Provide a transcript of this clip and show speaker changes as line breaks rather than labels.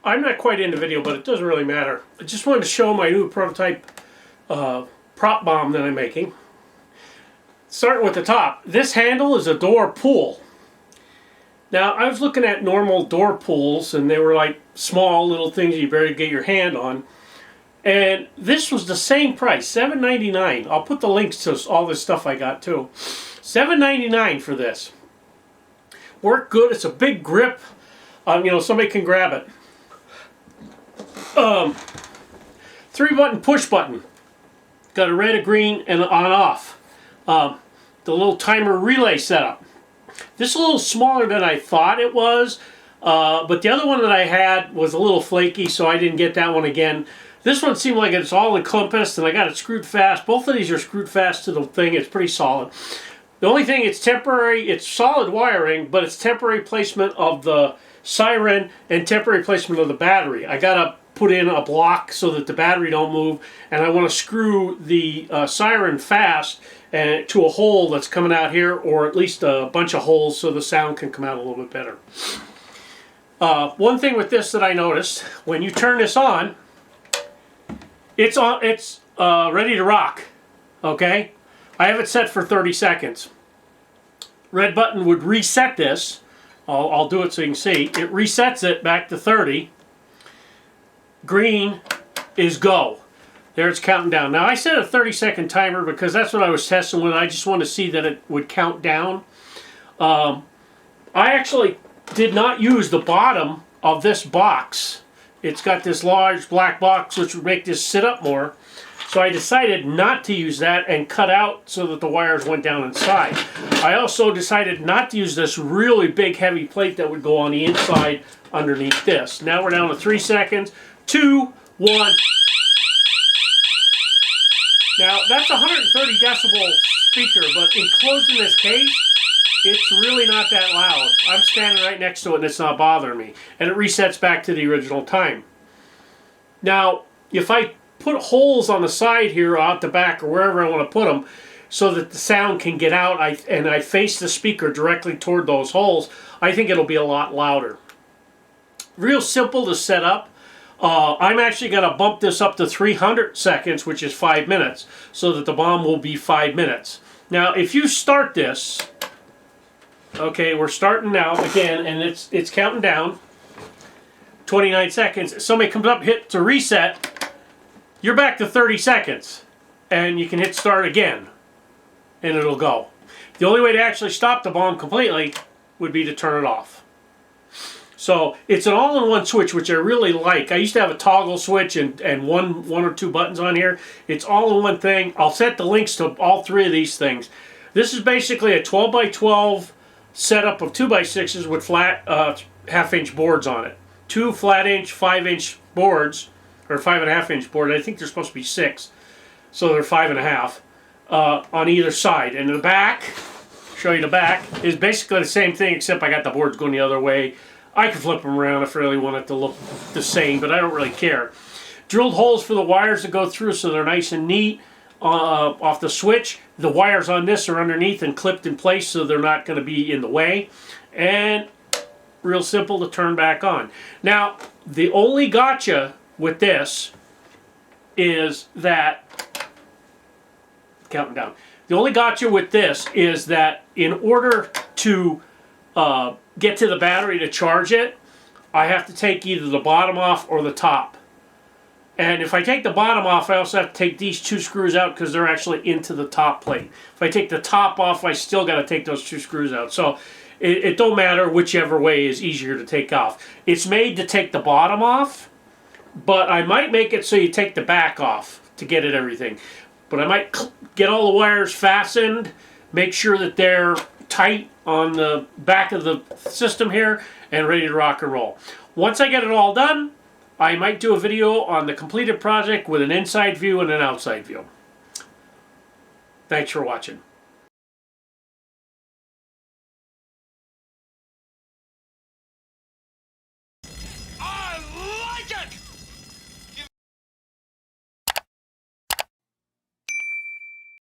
I'm not quite into video, but it doesn't really matter. I just wanted to show my new prototype prop bomb that I'm making. Starting with the top, this handle is a door pull. Now, I was looking at normal door pulls, and they were like small little things you barely get your hand on. And this was the same price, $7.99. I'll put the links to all this stuff I got too. $7.99 for this. Worked good. It's a big grip. You know, somebody can grab it. 3-button push button. Got a red, a green, and an on-off. The little timer relay setup. This is a little smaller than I thought it was, but the other one that I had was a little flaky, so I didn't get that one again. This one seemed like it's all encompassed, and I got it screwed fast. Both of these are screwed fast to the thing. It's pretty solid. The only thing, it's temporary. It's solid wiring, but it's temporary placement of the Siren and temporary placement of the battery. I got to put in a block so that the battery don't move, and I want to screw the Siren fast and to a hole that's coming out here, or at least a bunch of holes so the sound can come out a little bit better. One thing with this that I noticed, when you turn this on, it's ready to rock. Okay, I have it set for 30 seconds. Red button would reset this. I'll do it so you can see. It resets it back to 30. Green is go. There, it's counting down. Now I set a 30-second timer because that's what I was testing with. I just wanted to see that it would count down. I actually did not use the bottom of this box. It's got this large black box which would make this sit up more. So I decided not to use that and cut out so that the wires went down inside. I also decided not to use this really big heavy plate that would go on the inside underneath this. Now we're down to 3 seconds. 2, 1. Now that's a 130 decibel speaker, but enclosed in this case, it's really not that loud. I'm standing right next to it and it's not bothering me. And it resets back to the original time. Now, if I put holes on the side here, out the back, or wherever I want to put them, so that the sound can get out, and I face the speaker directly toward those holes, I think it'll be a lot louder. Real simple to set up. I'm actually going to bump this up to 300 seconds, which is 5 minutes, so that the bomb will be 5 minutes. Now, if you start this, okay, we're starting now again, and it's counting down. 29 seconds. Somebody comes up, hit to reset. You're back to 30 seconds, and you can hit start again, and it'll go. The only way to actually stop the bomb completely would be to turn it off. So it's an all-in-one switch, which I really like. I used to have a toggle switch and one or two buttons on here. It's all-in-one thing. I'll set the links to all 3 of these things. This is basically a 12x12 setup of 2x6s with flat half-inch boards on it. 2 flat-inch 5-inch boards, or 5.5-inch board. I think they're supposed to be 6, so they're 5.5 on either side. And the back, show you the back, is basically the same thing, except I got the boards going the other way. I can flip them around if I really want it to look the same, but I don't really care. Drilled holes for the wires to go through so they're nice and neat off the switch. The wires on this are underneath and clipped in place so they're not going to be in the way. And real simple to turn back on. Now, the only gotcha with this is that, counting down, the only gotcha with this is that in order to get to the battery to charge it, I have to take either the bottom off or the top. And if I take the bottom off, I also have to take these 2 screws out because they're actually into the top plate. If I take the top off, I still got to take those 2 screws out. So it don't matter whichever way is easier to take off. It's made to take the bottom off, but I might make it so you take the back off to get at everything. But I might get all the wires fastened, make sure that they're tight on the back of the system here, and ready to rock and roll. Once I get it all done, I might do a video on the completed project with an inside view and an outside view. Thanks for watching.